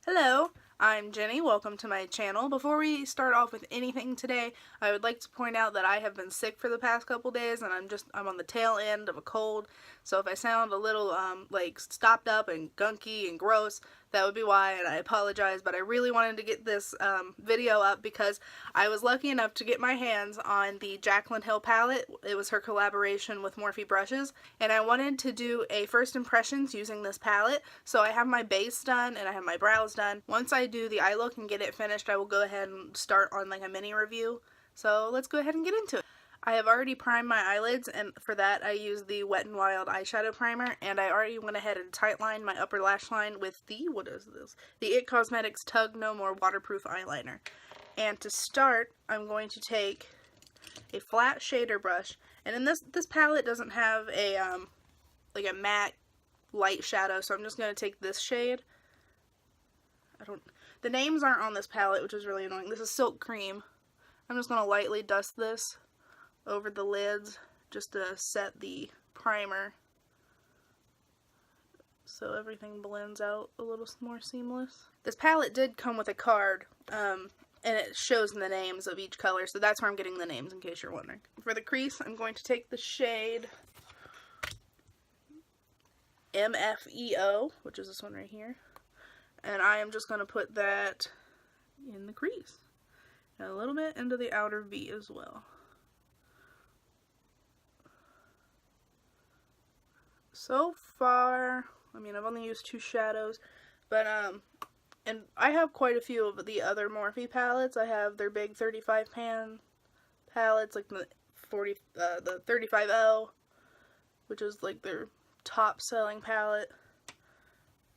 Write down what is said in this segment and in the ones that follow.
Hello, I'm Jenny. Welcome to my channel. Before we start off with anything today, I would like to point out that I have been sick for the past couple days and I'm on the tail end of a cold. So if I sound a little like stopped up and gunky and gross, that would be why, and I apologize, but I really wanted to get this video up because I was lucky enough to get my hands on the Jaclyn Hill palette. It was her collaboration with Morphe brushes, and I wanted to do a first impressions using this palette. So I have my base done and I have my brows done. Once I do the eye look and get it finished, I will go ahead and start on like a mini review. So let's go ahead and get into it. I have already primed my eyelids, and for that I used the Wet n Wild eyeshadow primer, and I already went ahead and tightlined my upper lash line with the, what is this? The It Cosmetics Tug No More Waterproof Eyeliner. And to start, I'm going to take a flat shader brush, and in this palette doesn't have a, like a matte light shadow, so I'm just going to take this shade. The names aren't on this palette, which is really annoying. This is Silk Cream. I'm just going to lightly dust this over the lids just to set the primer so everything blends out a little more seamless. This palette did come with a card, and it shows the names of each color, so that's where I'm getting the names in case you're wondering. For the crease, I'm going to take the shade MFEO, which is this one right here, and I am just going to put that in the crease and a little bit into the outer V as well. So far, I mean, I've only used 2 shadows, but, and I have quite a few of the other Morphe palettes. I have their big 35 pan palettes, like the 35L, which is like their top selling palette.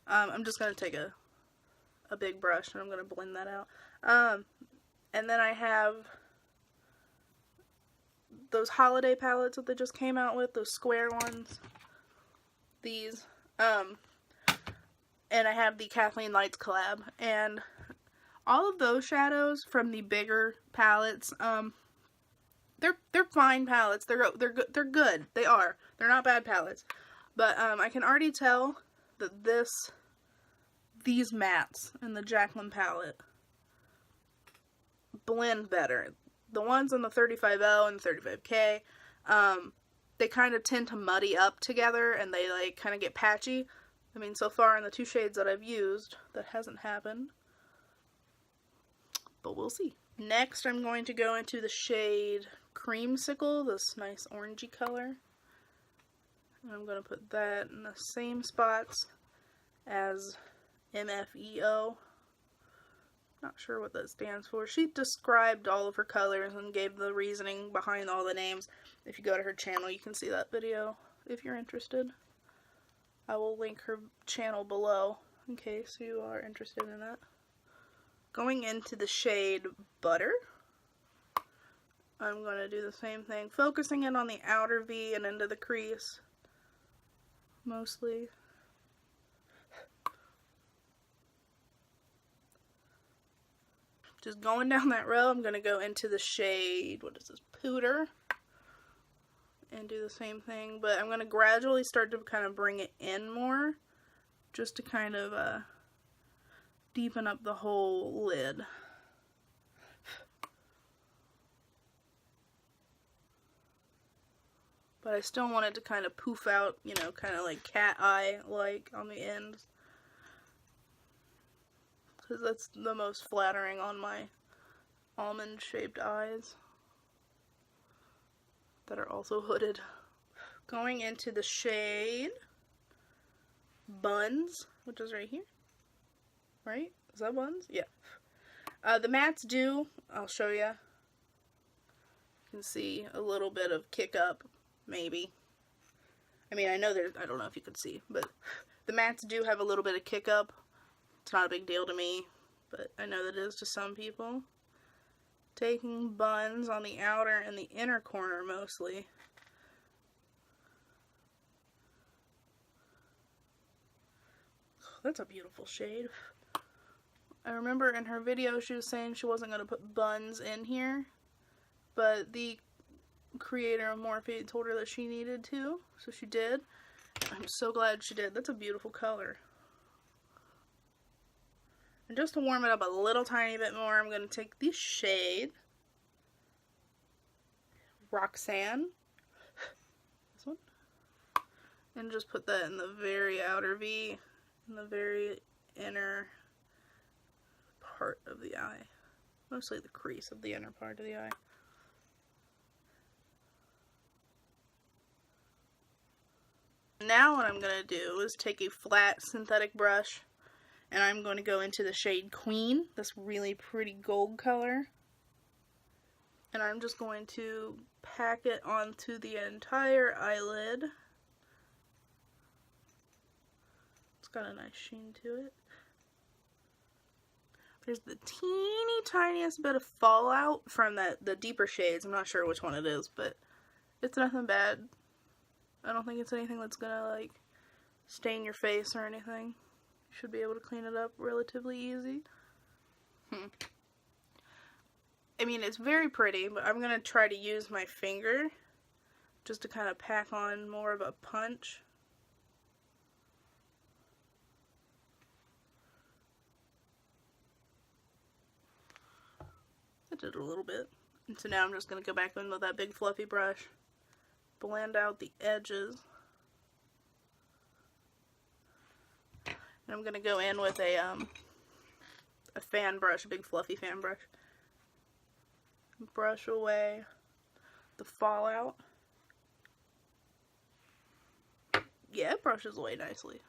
I'm just going to take a big brush and I'm going to blend that out. And then I have those holiday palettes that they just came out with, those square ones. These, and I have the Kathleen Lights collab, and all of those shadows from the bigger palettes, they're fine palettes. They're good. They are. They're not bad palettes, but I can already tell that these mattes in the Jaclyn palette blend better. The ones in the 35L and 35K, they kind of tend to muddy up together and they like kind of get patchy. I mean, so far in the 2 shades that I've used, that hasn't happened. But we'll see. Next, I'm going to go into the shade Creamsicle, this nice orangey color. And I'm going to put that in the same spots as MFEO. Not sure what that stands for. She described all of her colors and gave the reasoning behind all the names. If you go to her channel, you can see that video if you're interested. I will link her channel below in case you are interested in that. Going into the shade Butter, I'm going to do the same thing, focusing in on the outer V and into the crease, mostly. Just going down that row, I'm going to go into the shade, what is this, Pooter, and do the same thing, but I'm going to gradually start to kind of bring it in more, just to kind of deepen up the whole lid. But I still want it to kind of poof out, you know, kind of like cat eye-like on the ends. Because that's the most flattering on my almond-shaped eyes that are also hooded. Going into the shade Buns, which is right here. Right? Is that Buns? Yeah. The mattes do, I'll show you. You can see a little bit of kick up, maybe. I mean, I know there's, I don't know if you could see, but the mattes do have a little bit of kick up. It's not a big deal to me, but I know that it is to some people. Taking Buns on the outer and the inner corner mostly. That's a beautiful shade. I remember in her video she was saying she wasn't going to put Buns in here, but the creator of Morphe told her that she needed to, so she did. I'm so glad she did. That's a beautiful color. And just to warm it up a little tiny bit more, I'm going to take the shade Roxanne, this one, and just put that in the very outer V, in the very inner part of the eye. Mostly the crease of the inner part of the eye. Now what I'm going to do is take a flat synthetic brush, and I'm going to go into the shade Queen, this really pretty gold color. And I'm just going to pack it onto the entire eyelid. It's got a nice sheen to it. There's the teeny tiniest bit of fallout from the deeper shades. I'm not sure which one it is, but it's nothing bad. I don't think it's anything that's gonna like stain your face or anything. You should be able to clean it up relatively easy. I mean, it's very pretty, but I'm gonna try to use my finger just to kind of pack on more of a punch. I did a little bit. And so now I'm just gonna go back in with that big fluffy brush, blend out the edges. And I'm gonna go in with a fan brush, a big fluffy fan brush. Brush away the fallout. Yeah, it brushes away nicely.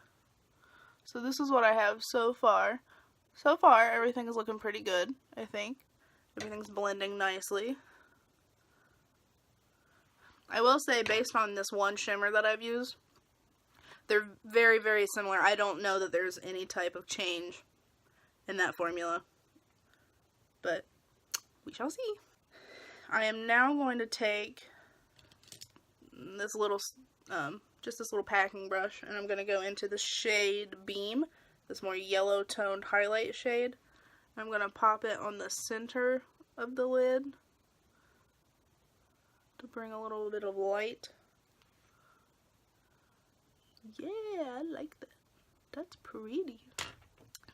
So this is what I have so far. So far, everything is looking pretty good, I think. Everything's blending nicely. I will say, based on this one shimmer that I've used, they're very, very similar. I don't know that there's any type of change in that formula, but we shall see. I am now going to take this little, just this little packing brush, and I'm going to go into the shade Beam, this more yellow toned highlight shade. I'm going to pop it on the center of the lid to bring a little bit of light. Yeah, I like that. That's pretty.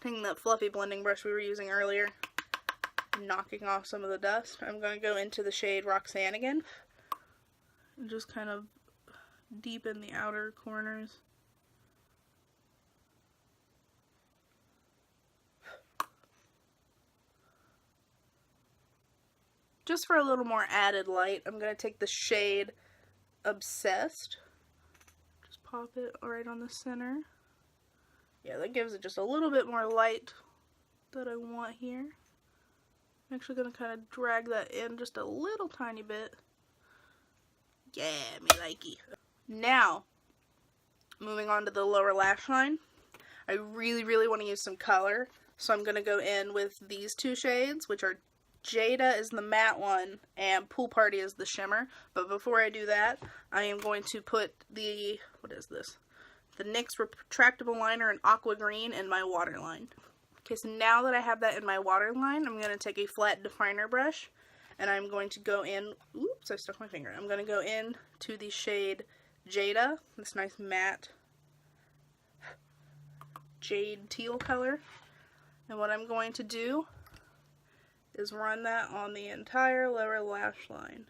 Taking that fluffy blending brush we were using earlier, knocking off some of the dust, I'm going to go into the shade Roxanne again and just kind of deepen the outer corners. Just for a little more added light, I'm going to take the shade Obsessed. Just pop it right on the center. Yeah, that gives it just a little bit more light that I want here. I'm actually going to kind of drag that in just a little tiny bit. Yeah, me likey. Now, moving on to the lower lash line. I really, really want to use some color. So I'm going to go in with these two shades, which are Jada is the matte one, and Pool Party is the shimmer. But before I do that, I am going to put the, what is this? The NYX Retractable Liner in Aqua Green in my waterline. Okay, so now that I have that in my waterline, I'm going to take a flat definer brush, and I'm going to go in, oops, I stuck my finger. I'm going to go in to the shade Jada, this nice matte jade teal color. And what I'm going to do is run that on the entire lower lash line.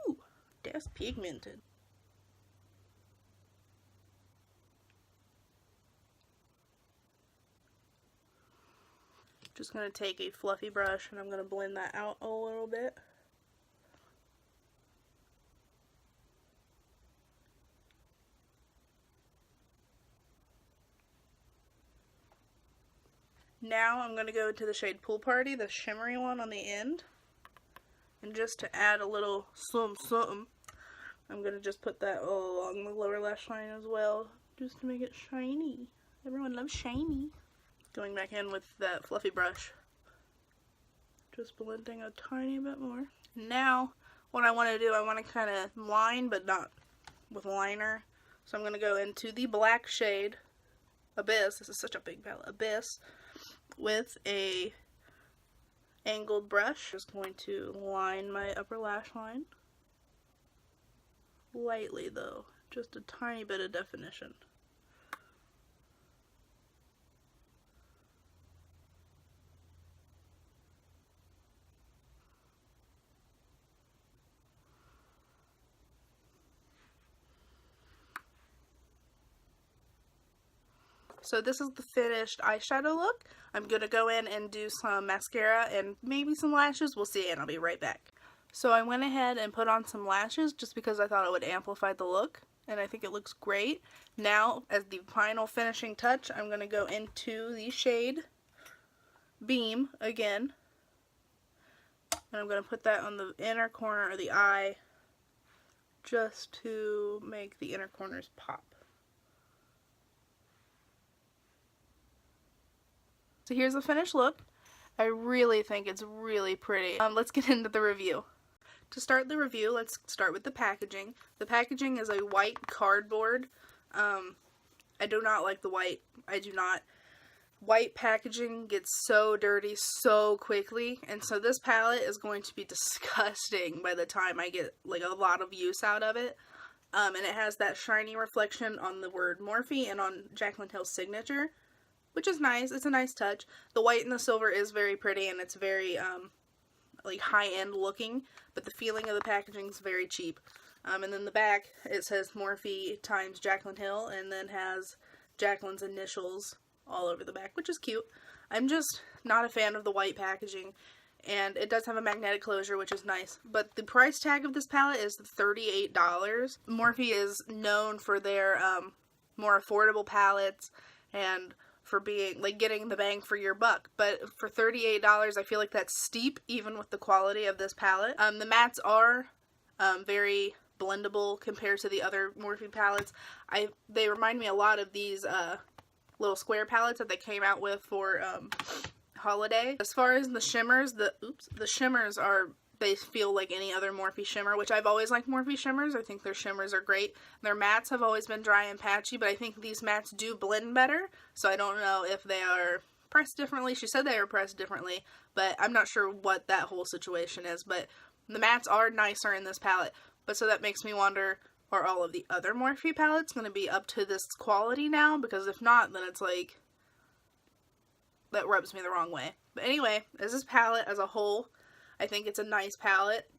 Ooh, that's pigmented. Just going to take a fluffy brush and I'm going to blend that out a little bit. Now I'm going to go to the shade Pool Party, the shimmery one on the end. And just to add a little something, I'm going to just put that all along the lower lash line as well, just to make it shiny. Everyone loves shiny. Going back in with that fluffy brush. Just blending a tiny bit more. Now, what I want to do, I want to kind of line, but not with liner. So I'm going to go into the black shade, Abyss. This is such a big palette. Abyss. With a angled brush. Just going to line my upper lash line. lightly though, just a tiny bit of definition. So this is the finished eyeshadow look. I'm going to go in and do some mascara and maybe some lashes. We'll see, and I'll be right back. So I went ahead and put on some lashes just because I thought it would amplify the look, and I think it looks great. Now, as the final finishing touch, I'm going to go into the shade Beam again. And I'm going to put that on the inner corner of the eye just to make the inner corners pop. So here's the finished look. I really think it's really pretty. Let's get into the review. To start the review, let's start with the packaging. The packaging is a white cardboard. I do not like the white. I do not. White packaging gets so dirty so quickly, and so this palette is going to be disgusting by the time I get like a lot of use out of it. And it has that shiny reflection on the word Morphe and on Jaclyn Hill's signature, which is nice. It's a nice touch. The white and the silver is very pretty, and it's very like high-end looking, but the feeling of the packaging is very cheap. And then the back, it says Morphe times Jaclyn Hill, and then has Jaclyn's initials all over the back, which is cute. I'm just not a fan of the white packaging, and it does have a magnetic closure, which is nice. But the price tag of this palette is $38. Morphe is known for their more affordable palettes and for being like getting the bang for your buck, but for $38 I feel like that's steep even with the quality of this palette. The mattes are very blendable compared to the other Morphe palettes. They remind me a lot of these little square palettes that they came out with for holiday. As far as the shimmers, the shimmers are, they feel like any other Morphe shimmer, which I've always liked Morphe shimmers. I think their shimmers are great. Their mattes have always been dry and patchy, but I think these mattes do blend better, so I don't know if they are pressed differently. She said they were pressed differently, but I'm not sure what that whole situation is, but the mattes are nicer in this palette. But so that makes me wonder, are all of the other Morphe palettes going to be up to this quality now? Because if not, then it's like, that rubs me the wrong way. But anyway, as this palette as a whole, I think it's a nice palette,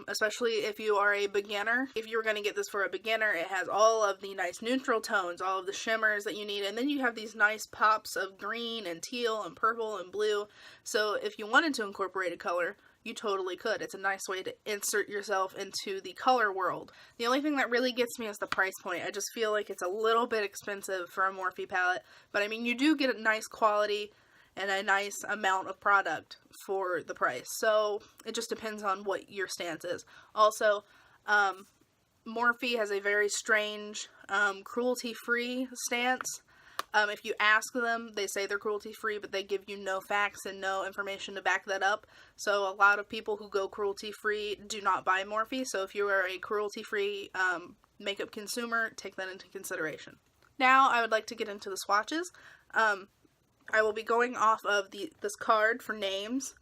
especially if you are a beginner. If you were going to get this for a beginner, it has all of the nice neutral tones, all of the shimmers that you need, and then you have these nice pops of green and teal and purple and blue. So if you wanted to incorporate a color, you totally could. It's a nice way to insert yourself into the color world. The only thing that really gets me is the price point. I just feel like it's a little bit expensive for a Morphe palette, but I mean, you do get a nice quality and a nice amount of product for the price. So it just depends on what your stance is. Also, Morphe has a very strange cruelty-free stance. If you ask them, they say they're cruelty-free, but they give you no facts and no information to back that up. So a lot of people who go cruelty-free do not buy Morphe. So if you are a cruelty-free makeup consumer, take that into consideration. Now I would like to get into the swatches. I will be going off of this card for names.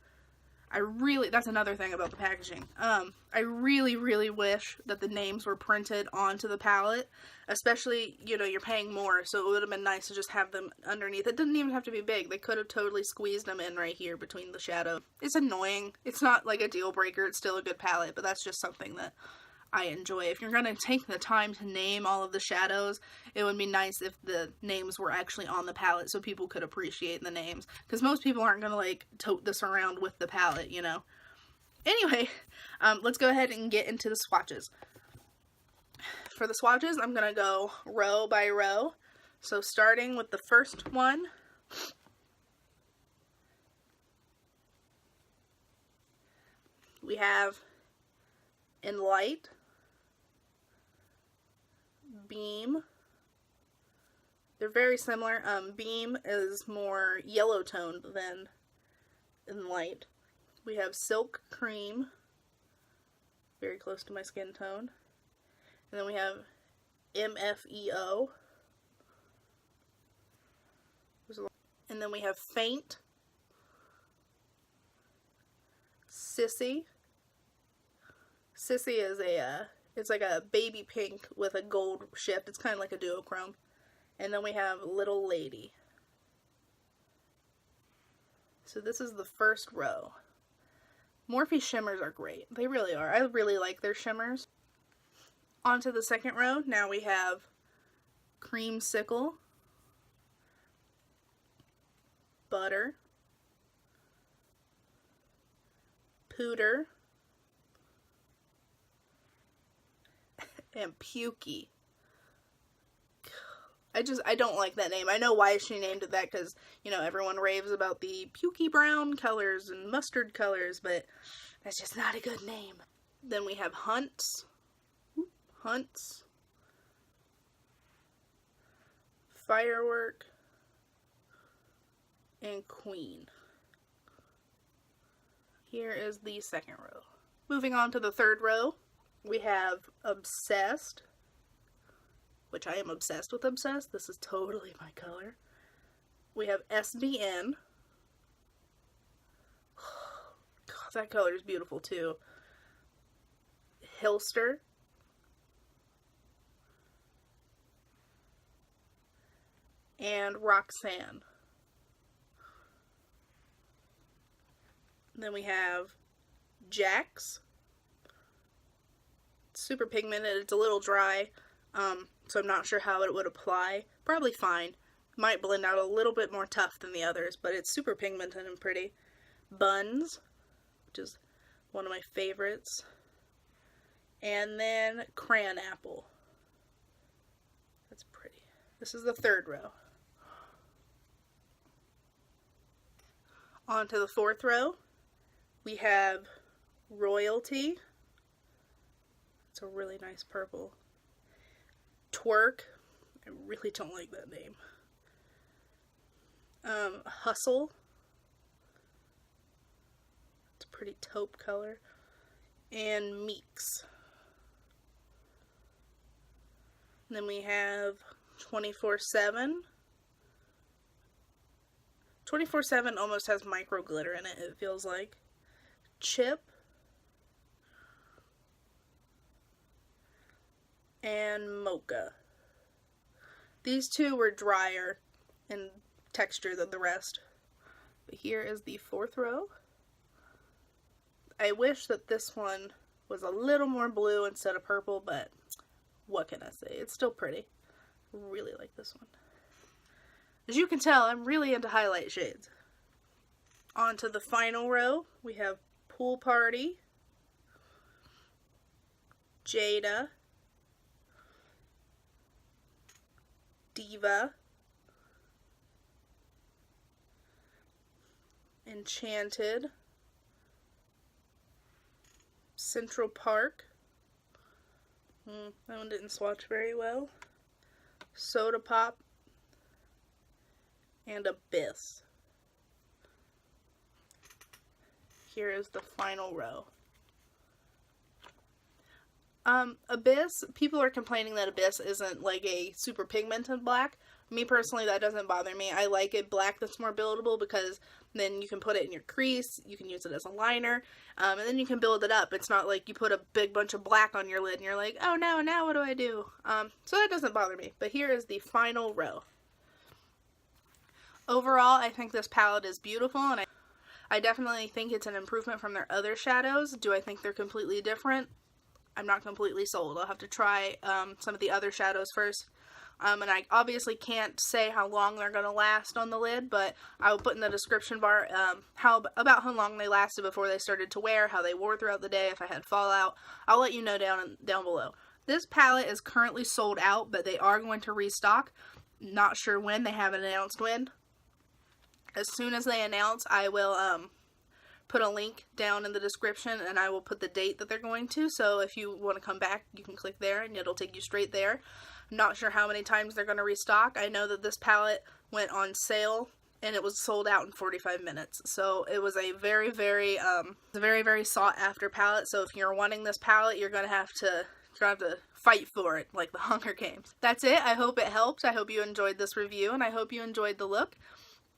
That's another thing about the packaging. I really, really wish that the names were printed onto the palette, especially, you know, you're paying more, so it would have been nice to just have them underneath. It didn't even have to be big. They could have totally squeezed them in right here between the shadow. It's annoying. It's not like a deal breaker. It's still a good palette, but that's just something that I enjoy. If you're going to take the time to name all of the shadows, it would be nice if the names were actually on the palette so people could appreciate the names. Because most people aren't going to like tote this around with the palette, you know. Anyway, let's go ahead and get into the swatches. For the swatches, I'm going to go row by row. So starting with the first one, we have in light, Beam. They're very similar. Beam is more yellow toned than in light. We have Silk Cream, very close to my skin tone. And then we have MFEO. And then we have Faint, Sissy. Sissy is a It's like a baby pink with a gold shift. It's kind of like a duochrome. And then we have Little Lady. So this is the first row. Morphe shimmers are great. They really are. I really like their shimmers. On to the second row. Now we have Creamsicle, Butter, Pooter, and Pukey. I don't like that name. I know why she named it that, because, you know, everyone raves about the pukey brown colors and mustard colors, but that's just not a good name. Then we have Hunts, Firework, and Queen. Here is the second row. Moving on to the third row, we have Obsessed, which I am obsessed with Obsessed. This is totally my color. We have SBN. God, that color is beautiful too. Hilster. And Roxanne. Then we have Jax. Super pigmented. It's a little dry. So I'm not sure how it would apply. Probably fine. Might blend out a little bit more tough than the others, but it's super pigmented and pretty. Buns, which is one of my favorites. And then Crayon Apple. That's pretty. This is the third row. On to the fourth row. We have Royalty. It's a really nice purple. Twerk. I really don't like that name. Hustle. It's a pretty taupe color. And Meeks. And then we have 24/7. 24/7 almost has micro glitter in it, it feels like. Chip. And Mocha. These two were drier in texture than the rest. But here is the fourth row. I wish that this one was a little more blue instead of purple, but what can I say? It's still pretty. Really like this one. As you can tell, I'm really into highlight shades. On to the final row, we have Pool Party, Jada, Diva, Enchanted, Central Park, that one didn't swatch very well, Soda Pop, and Abyss. Here is the final row. Abyss, people are complaining that Abyss isn't like a super pigmented black. Me personally, that doesn't bother me. I like a black that's more buildable because then you can put it in your crease, you can use it as a liner, and then you can build it up. It's not like you put a big bunch of black on your lid and you're like, oh no, now what do I do? So that doesn't bother me. But here is the final row. Overall, I think this palette is beautiful, and I definitely think it's an improvement from their other shadows. Do I think they're completely different? I'm not completely sold. I'll have to try some of the other shadows first. And I obviously can't say how long they're going to last on the lid, but I will put in the description bar about how long they lasted before they started to wear, how they wore throughout the day, if I had fallout. I'll let you know down below. This palette is currently sold out, but they are going to restock. Not sure when. They haven't announced when. As soon as they announce, I will put a link down in the description, and I will put the date that they're going to, so if you want to come back, you can click there, and it'll take you straight there. I'm not sure how many times they're going to restock. I know that this palette went on sale, and it was sold out in 45 minutes, so it was a very, very sought after palette, so if you're wanting this palette, you're going to have to fight for it, like the Hunger Games. That's it. I hope it helped. I hope you enjoyed this review, and I hope you enjoyed the look.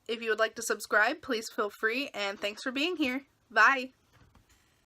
If you would like to subscribe, please feel free, and thanks for being here. Bye!